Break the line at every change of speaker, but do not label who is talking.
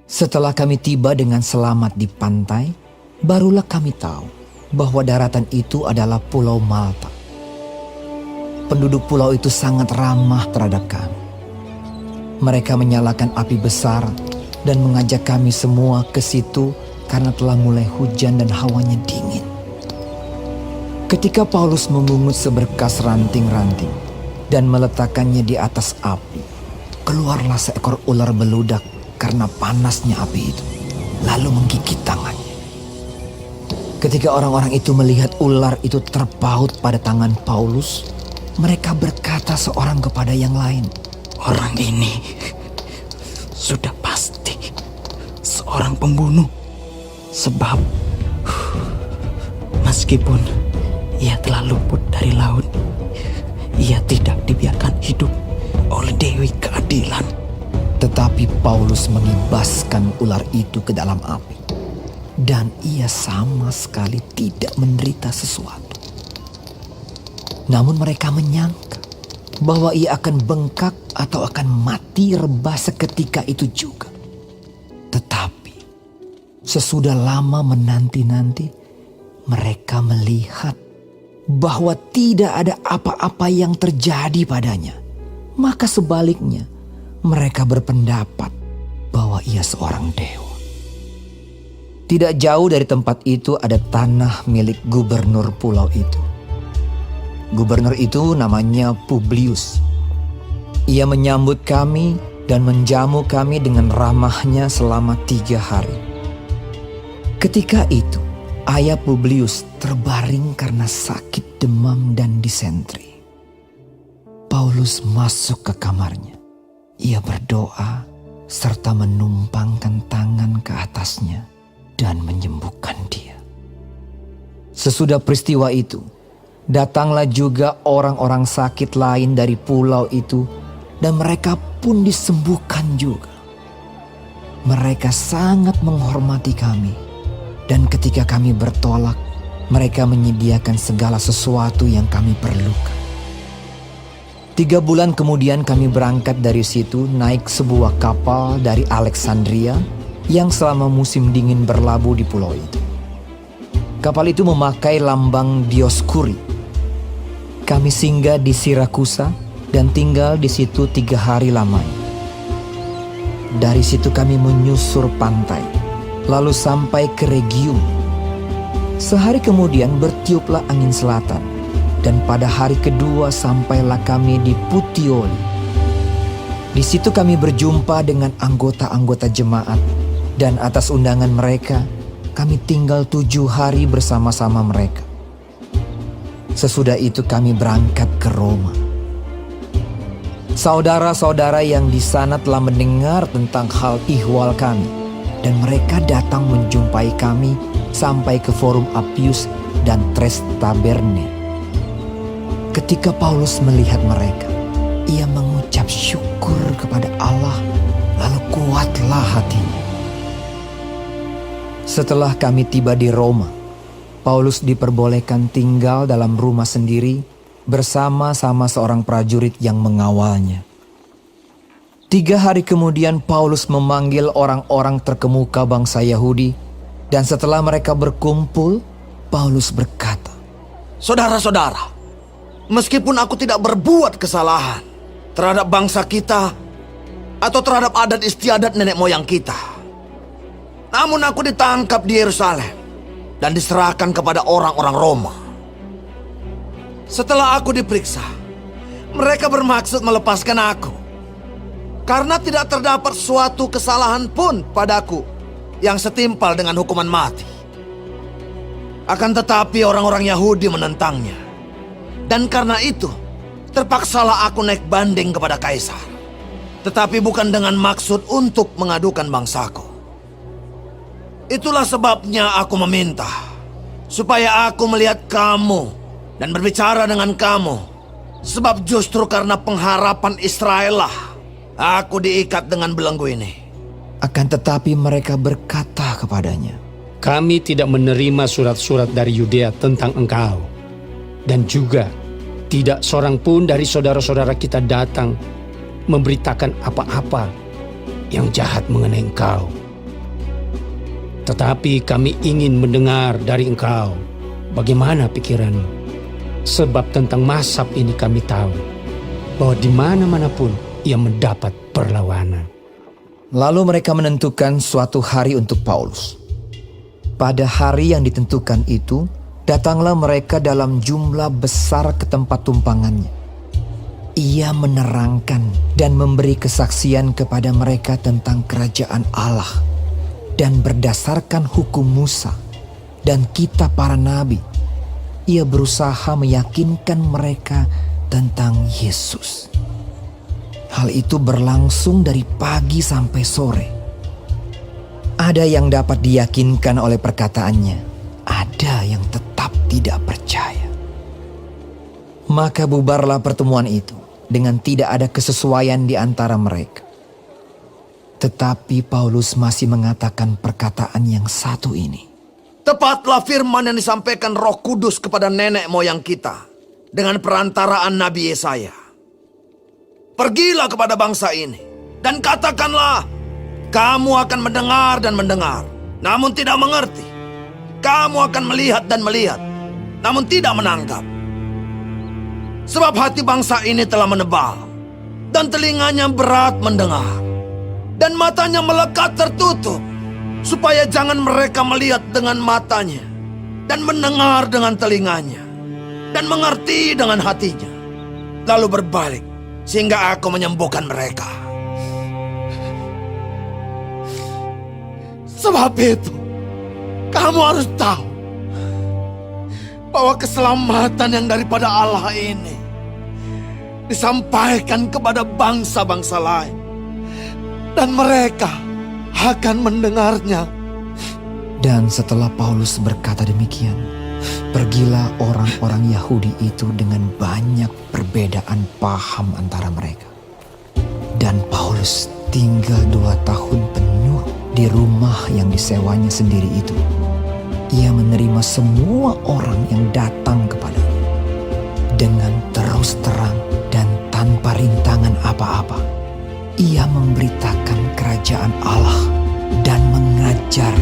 Setelah kami tiba dengan selamat di pantai, barulah kami tahu bahwa daratan itu adalah Pulau Malta. Penduduk pulau itu sangat ramah terhadap kami. Mereka menyalakan api besar dan mengajak kami semua ke situ karena telah mulai hujan dan hawanya dingin. Ketika Paulus memungut seberkas ranting-ranting dan meletakkannya di atas api, keluarlah seekor ular beludak karena panasnya api itu, lalu menggigit tangannya. Ketika orang-orang itu melihat ular itu terpaut pada tangan Paulus, mereka berkata seorang kepada yang lain,
"Orang ini sudah pasti seorang pembunuh. Sebab meskipun ia telah luput dari laut, ia tidak dibiarkan hidup oleh Dewi Keadilan."
Tetapi Paulus mengibaskan ular itu ke dalam api, dan ia sama sekali tidak menderita sesuatu. Namun mereka menyangka bahwa ia akan bengkak atau akan mati rebah seketika itu juga. Tetapi sesudah lama menanti-nanti, mereka melihat bahwa tidak ada apa-apa yang terjadi padanya. Maka sebaliknya, mereka berpendapat bahwa ia seorang dewa. Tidak jauh dari tempat itu ada tanah milik gubernur pulau itu. Gubernur itu namanya Publius. Ia menyambut kami dan menjamu kami dengan ramahnya selama 3 hari. Ketika itu, ayah Publius terbaring karena sakit demam dan disentri. Paulus masuk ke kamarnya. Ia berdoa serta menumpangkan tangan ke atasnya dan menyembuhkan dia. Sesudah peristiwa itu, datanglah juga orang-orang sakit lain dari pulau itu dan mereka pun disembuhkan juga. Mereka sangat menghormati kami dan ketika kami bertolak, mereka menyediakan segala sesuatu yang kami perlukan. 3 bulan kemudian kami berangkat dari situ naik sebuah kapal dari Alexandria yang selama musim dingin berlabuh di pulau itu. Kapal itu memakai lambang Dioskuri. Kami singgah di Sirakusa dan tinggal di situ 3 hari lamanya. Dari situ kami menyusur pantai, lalu sampai ke Rhegium. Sehari kemudian bertiuplah angin selatan, dan pada hari kedua sampailah kami di Puteoli. Di situ kami berjumpa dengan anggota-anggota jemaat, dan atas undangan mereka, kami tinggal 7 hari bersama-sama mereka. Sesudah itu kami berangkat ke Roma. Saudara-saudara yang di sana telah mendengar tentang hal ihwal kami, dan mereka datang menjumpai kami sampai ke Forum Appius dan Tres Taberne. Ketika Paulus melihat mereka, ia mengucap syukur kepada Allah, lalu kuatlah hatinya. Setelah kami tiba di Roma, Paulus diperbolehkan tinggal dalam rumah sendiri bersama-sama seorang prajurit yang mengawalnya. 3 hari kemudian Paulus memanggil orang-orang terkemuka bangsa Yahudi, dan setelah mereka berkumpul, Paulus berkata,
"Saudara-saudara, meskipun aku tidak berbuat kesalahan terhadap bangsa kita atau terhadap adat istiadat nenek moyang kita, namun aku ditangkap di Yerusalem dan diserahkan kepada orang-orang Roma. Setelah aku diperiksa, mereka bermaksud melepaskan aku karena tidak terdapat suatu kesalahan pun padaku yang setimpal dengan hukuman mati. Akan tetapi orang-orang Yahudi menentangnya. Dan karena itu, terpaksalah aku naik banding kepada Kaisar. Tetapi bukan dengan maksud untuk mengadukan bangsaku. Itulah sebabnya aku meminta, supaya aku melihat kamu dan berbicara dengan kamu. Sebab justru karena pengharapan Israel lah, aku diikat dengan belenggu ini."
Akan tetapi mereka berkata kepadanya,
"Kami tidak menerima surat-surat dari Yudea tentang engkau. Dan juga tidak seorang pun dari saudara-saudara kita datang memberitakan apa-apa yang jahat mengenai engkau. Tetapi kami ingin mendengar dari engkau bagaimana pikiranmu. Sebab tentang Mazhab ini kami tahu bahwa di mana-mana pun ia mendapat perlawanan.
Lalu mereka menentukan suatu hari untuk Paulus. Pada hari yang ditentukan itu, datanglah mereka dalam jumlah besar ke tempat tumpangannya. Ia menerangkan dan memberi kesaksian kepada mereka tentang kerajaan Allah, dan berdasarkan hukum Musa dan kitab para nabi, ia berusaha meyakinkan mereka tentang Yesus. Hal itu berlangsung dari pagi sampai sore. Ada yang dapat diyakinkan oleh perkataannya, ada yang tetap tidak percaya. Maka bubarlah pertemuan itu dengan tidak ada kesesuaian di antara mereka. Tetapi Paulus masih mengatakan perkataan yang satu ini.
Tepatlah firman yang disampaikan Roh Kudus kepada nenek moyang kita dengan perantaraan Nabi Yesaya. Pergilah kepada bangsa ini dan katakanlah, kamu akan mendengar dan mendengar, namun tidak mengerti. Kamu akan melihat dan melihat, namun tidak menangkap. Sebab hati bangsa ini telah menebal, dan telinganya berat mendengar, dan matanya melekat tertutup, supaya jangan mereka melihat dengan matanya, dan mendengar dengan telinganya, dan mengerti dengan hatinya, lalu berbalik, sehingga aku menyembuhkan mereka. Sebab itu, kamu harus tahu bahwa keselamatan yang daripada Allah ini disampaikan kepada bangsa-bangsa lain, dan mereka akan mendengarnya.
Dan setelah Paulus berkata demikian, pergilah orang-orang Yahudi itu dengan banyak perbedaan paham antara mereka. Dan Paulus tinggal 2 tahun penuh di rumah yang disewanya sendiri itu. Ia menerima semua orang yang datang kepadanya dengan terus terang dan tanpa rintangan apa-apa. Ia memberitakan kerajaan Allah dan mengajar